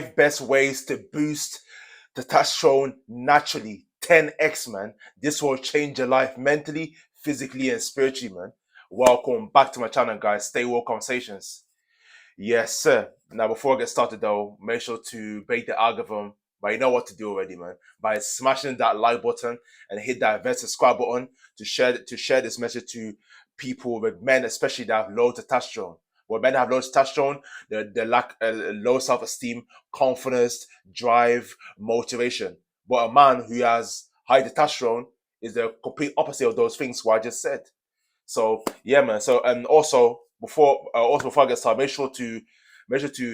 Best ways to boost testosterone naturally. 10x, man. This will change your life mentally, physically, and spiritually, man. Welcome back to my channel, guys. Stay Woke Conversations. Yes, sir. Now, before I get started, though, make sure to break the algorithm. But you know what to do already, man. By smashing that like button and hit that red subscribe button to share this message to people, with men especially, that have low testosterone. When men have low testosterone, they lack low self-esteem, confidence, drive, motivation. But a man who has high testosterone is the complete opposite of those things what I just said. So yeah, man. So and also before I get started, make sure to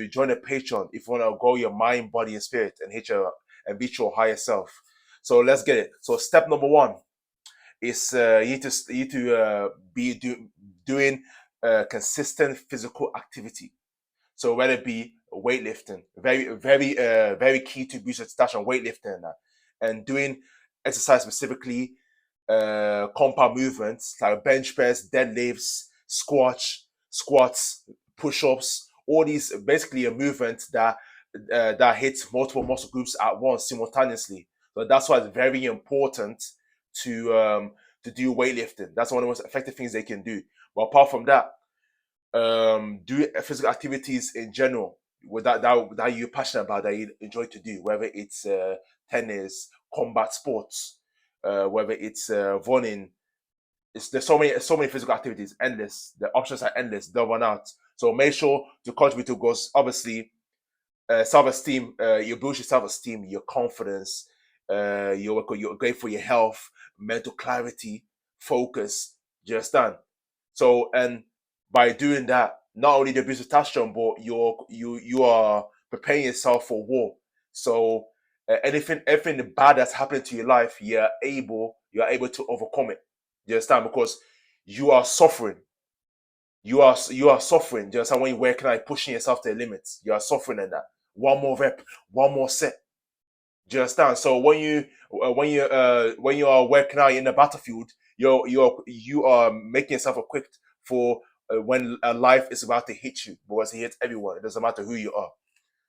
join the Patreon if you want to grow your mind, body, and spirit and reach your higher self. So let's get it. So step number one is you need to doing consistent physical activity. So whether it be weightlifting, very key to boost your testosterone, weightlifting and doing exercise specifically compound movements like bench press, deadlifts, squats, push-ups. All these basically a movement that hits multiple muscle groups at once simultaneously. So that's why it's very important to do weightlifting. That's one of the most effective things they can do. But apart from that, do physical activities in general with that you're passionate about, that you enjoy to do, whether it's tennis, combat sports, whether it's running. There's so many physical activities, endless. The options are endless. They'll run out. So make sure to contribute to goals. Obviously, self-esteem. You boost your self-esteem, your confidence. You're great for your health, mental clarity, focus. Do you understand? So and by doing that, not only the boost testosterone, but you are preparing yourself for war. So anything bad that's happening to your life, you're able to overcome it. Do you understand? Because you are suffering. You are suffering. Do you understand? When you're working out, pushing yourself to the limits, you are suffering in that. One more rep, one more set. Do you understand? So when you are working out in the battlefield, you are making yourself equipped for when life is about to hit you. Because it hits everyone. It doesn't matter who you are.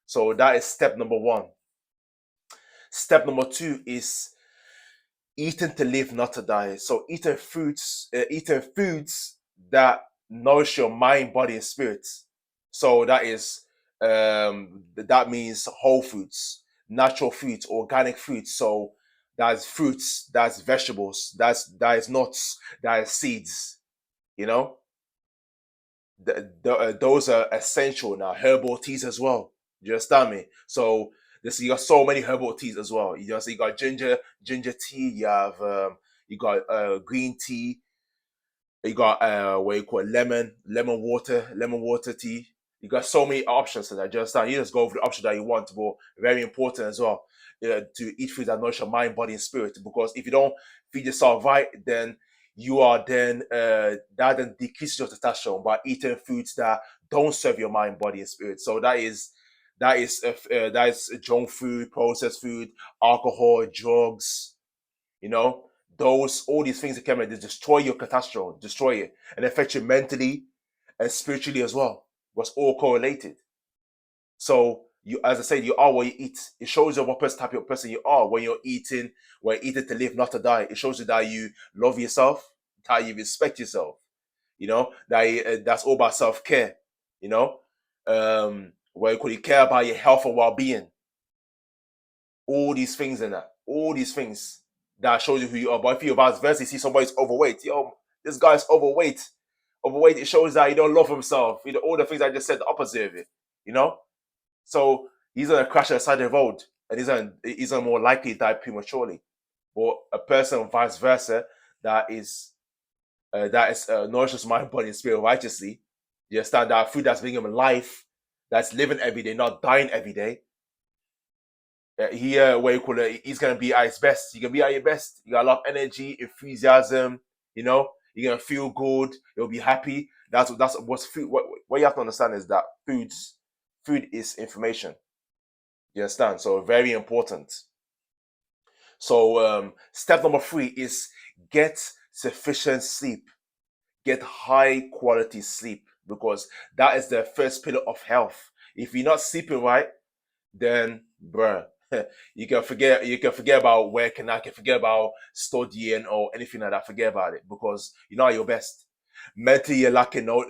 So that is step number one. Step number two is eating to live, not to die. So eating foods that nourish your mind, body, and spirit. So that means whole foods, natural foods, organic foods. So that's fruits, that's vegetables, that is nuts, that is seeds. You know, those are essential. Now herbal teas as well. Do you understand me? So this you got so many herbal teas as well. You got ginger tea. You got green tea. You got what you call it, lemon water tea. You got so many options to that. Just you just go for the option that you want, but very important as well to eat food that nourish your mind, body, and spirit. Because if you don't feed yourself right, then you are that then decreases your testosterone by eating foods that don't serve your mind, body, and spirit. So that is junk food, processed food, alcohol, drugs. You know, those all these things that come in, they destroy your testosterone, destroy it, and affect you mentally and spiritually as well. Was all correlated. So you, as I said, you are what you eat. It shows you what type of person you are when you're eating. When you're eating to live, not to die. It shows you that you love yourself, that you respect yourself. You know that's all about self care. You know, where you care about your health and well being. All these things and that. All these things that shows you who you are. But if you vice versa, you see somebody's overweight, this guy's overweight. Overweight, it shows that he don't love himself. All the things I just said, the opposite of it. You know? So he's gonna crash at the side of the road and he's gonna more likely die prematurely. But a person vice versa that is nourishes my body and spirit righteously. You understand that food that's bringing him life, that's living every day, not dying every day. Where you call it, he's gonna be at his best. You're gonna be at your best. You got a lot of energy, enthusiasm. You're gonna feel good. You'll be happy. That's what's food. What you have to understand is that food is information. You understand? So very important. So step number three is get sufficient sleep. Get high quality sleep because that is the first pillar of health. If you're not sleeping right, then bruh, you can forget about working. I can forget about studying or anything like that. Forget about it because you're not at your best. Mentally, you're lacking no,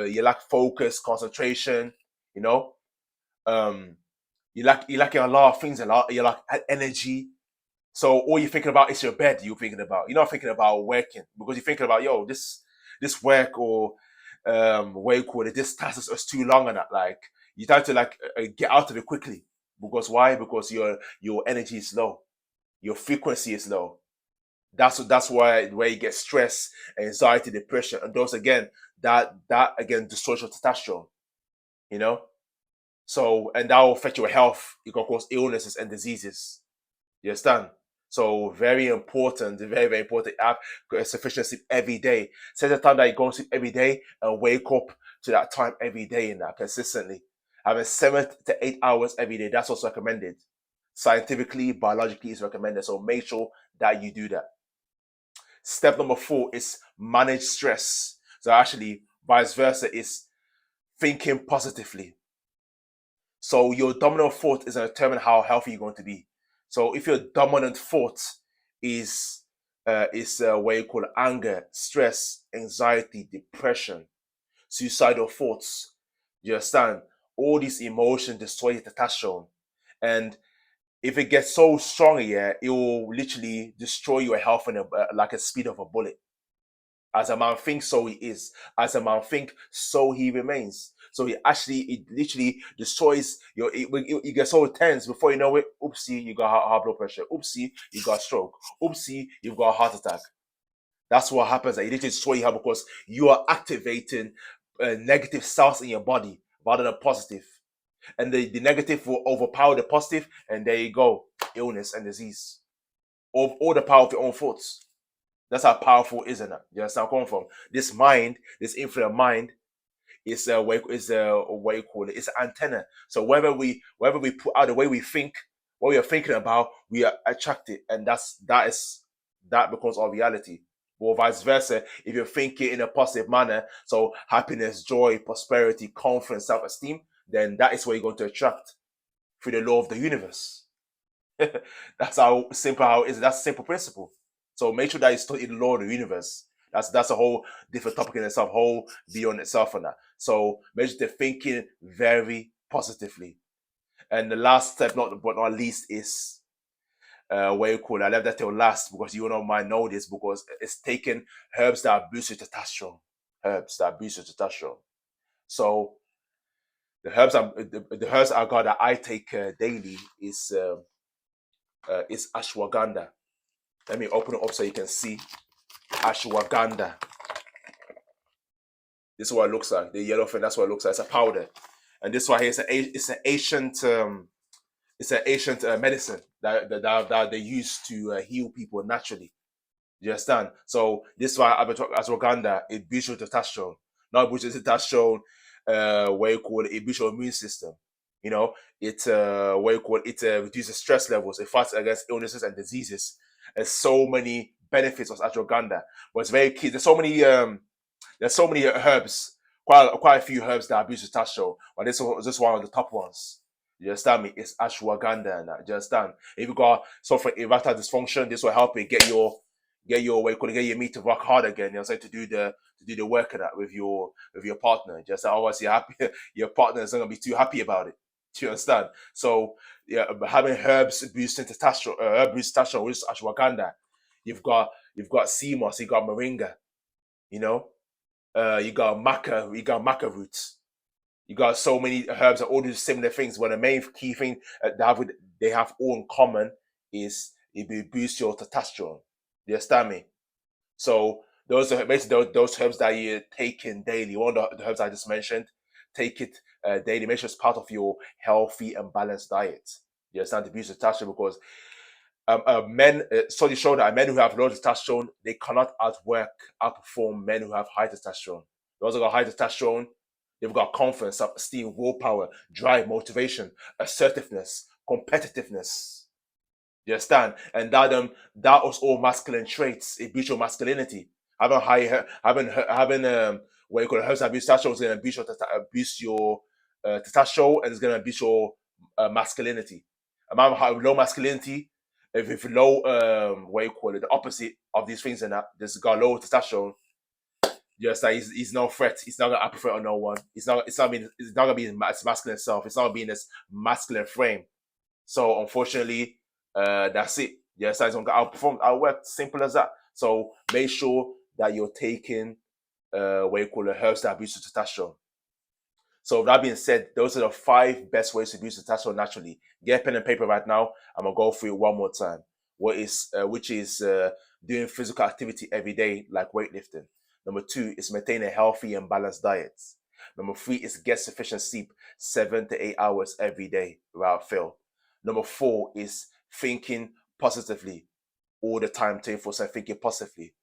you lack focus, concentration. You know, um, you lacking a lot of things. A lot, you lack energy. So all you're thinking about is your bed. You're thinking about. You're not thinking about working because you're thinking about this work or what you call it. This task is too long and that. Like you try to get out of it quickly because why? Because your energy is low, your frequency is low. That's why where you get stress, anxiety, depression, and those again that again destroys your testosterone. You know, so and that will affect your health. It can cause illnesses and diseases. You understand? So very important, very, very important. Have sufficient sleep every day. Set a time that you go to sleep every day and wake up to that time every day in that consistently. Having 7 to 8 hours every day, that's what's recommended. Scientifically, biologically, it's recommended. So make sure that you do that. Step number 4 is manage stress. So actually, vice versa is thinking positively. So your dominant thought is going to determine how healthy you're going to be. So if your dominant thought is what you call anger, stress, anxiety, depression, suicidal thoughts, you understand? All these emotions destroy your testosterone, and if it gets so strong, yeah, it will literally destroy your health in like a speed of a bullet. As a man thinks, so he is. As a man think, so he remains. So it literally destroys your. You get so tense before you know it. Oopsie, you got high blood pressure. Oopsie, you got stroke. Oopsie, you've got a heart attack. That's what happens. It literally destroys you because you are activating negative cells in your body rather than positive, and the negative will overpower the positive, and there you go, illness and disease. All the power of your own thoughts. That's how powerful, isn't it? You understand where I'm coming from? This mind, this infinite mind, is what you call it. It's an antenna. So wherever we put out the way we think, what we are thinking about, we are attracted, and that becomes our reality. Or vice versa, if you're thinking in a positive manner, so happiness, joy, prosperity, confidence, self-esteem, then that is what you're going to attract through the law of the universe. That's how it is. That's a simple principle. So make sure that you study the law of the universe. That's a whole different topic in itself, whole beyond itself on that. So make sure they're thinking very positively. And the last step, not least, is what you call it. I left that till last because you don't might know this because it's taking herbs that boost your testosterone. Herbs that boost your testosterone. So the herbs I got that I take daily is ashwagandha. Let me open it up so you can see ashwagandha. This is what it looks like. The yellow thing, that's what it looks like. It's a powder. And this one here is it's an ancient medicine that they use to heal people naturally. You understand? So this one, ashwagandha, it boosts your testosterone. Not boosts your testosterone, what you call it, it boosts your immune system. You know, it what you call it, it reduces stress levels, it fights against illnesses and diseases. There's so many benefits of ashwagandha, but it's very key. There's so many herbs, quite a few herbs that abuse the testosterone, but this one of the top ones. You understand me? It's ashwagandha and that. You understand? If you got suffer erectile dysfunction, this will help you get your way, get your meat to work hard again. You know, so to do the work of that with your partner. Just otherwise you're happy, your partner is not gonna be too happy about it. Do you understand? So yeah, having herbs boosting testosterone, boost testosterone with ashwagandha. You've got sea moss, you got moringa. You know, you got maca roots. You got so many herbs that all do similar things. But the main key thing they have all in common is it will boost your testosterone. You understand me? So those are basically those herbs that you're taking daily. One of the herbs I just mentioned, take it daily. Make sure it's part of your healthy and balanced diet. You understand to boost your testosterone because studies show that men who have low testosterone they cannot outperform men who have high testosterone. Those who got high testosterone, they've got confidence, self-esteem, willpower, drive, motivation, assertiveness, competitiveness. You understand? And that was all masculine traits. It boosts your masculinity. Having having what you call herbs that boost testosterone is gonna boost your testosterone and it's gonna boost masculinity. A man with low masculinity, if low what you call it, the opposite of these things and that, this got low testosterone, just like he's no threat. He's not gonna upper threat on no one. It's not gonna be his masculine self. It's not gonna be in this masculine frame. So unfortunately, that's it. Yes, I don't outperform. I work simple as that. So make sure that you're taking what you call it, herbs that boost testosterone. So with that being said, those are the 5 best ways to boost testosterone naturally. Get a pen and paper right now. I'm gonna go through it one more time. Which is doing physical activity every day, like weightlifting. Number 2 is maintain a healthy and balanced diet. Number 3 is get sufficient sleep, 7 to 8 hours every day without fail. Number 4 is thinking positively all the time, 24/7, thinking positively.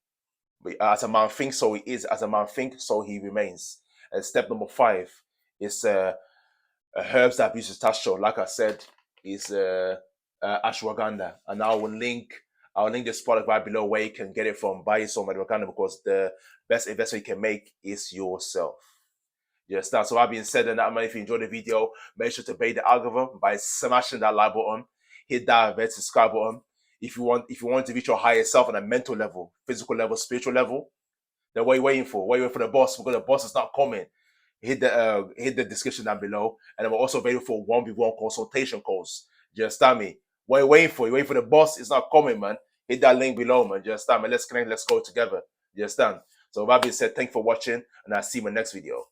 As a man thinks, so he is. As a man thinks, so he remains. And step number 5 is herbs that abuse testosterone. Like I said, is ashwagandha, and I'll link this product right below where you can get it from. Buy some ashwagandha because the best investment you can make is yourself. Yes, that's so that being said, and that man, if you enjoyed the video, make sure to obey the algorithm by smashing that like button, hit that red subscribe button. If you want to reach your higher self on a mental level, physical level, spiritual level, then what are you waiting for? What are you waiting for the boss? Because the boss is not coming. Hit the description down below, and I'm also available for 1v1 consultation calls. Do you understand me? What are you waiting for? You waiting for the boss? It's not coming, man. Hit that link below, man. Do you understand, man? Let's connect. Let's go together. Do you understand? So, with that being said, thanks for watching, and I'll see you in my next video.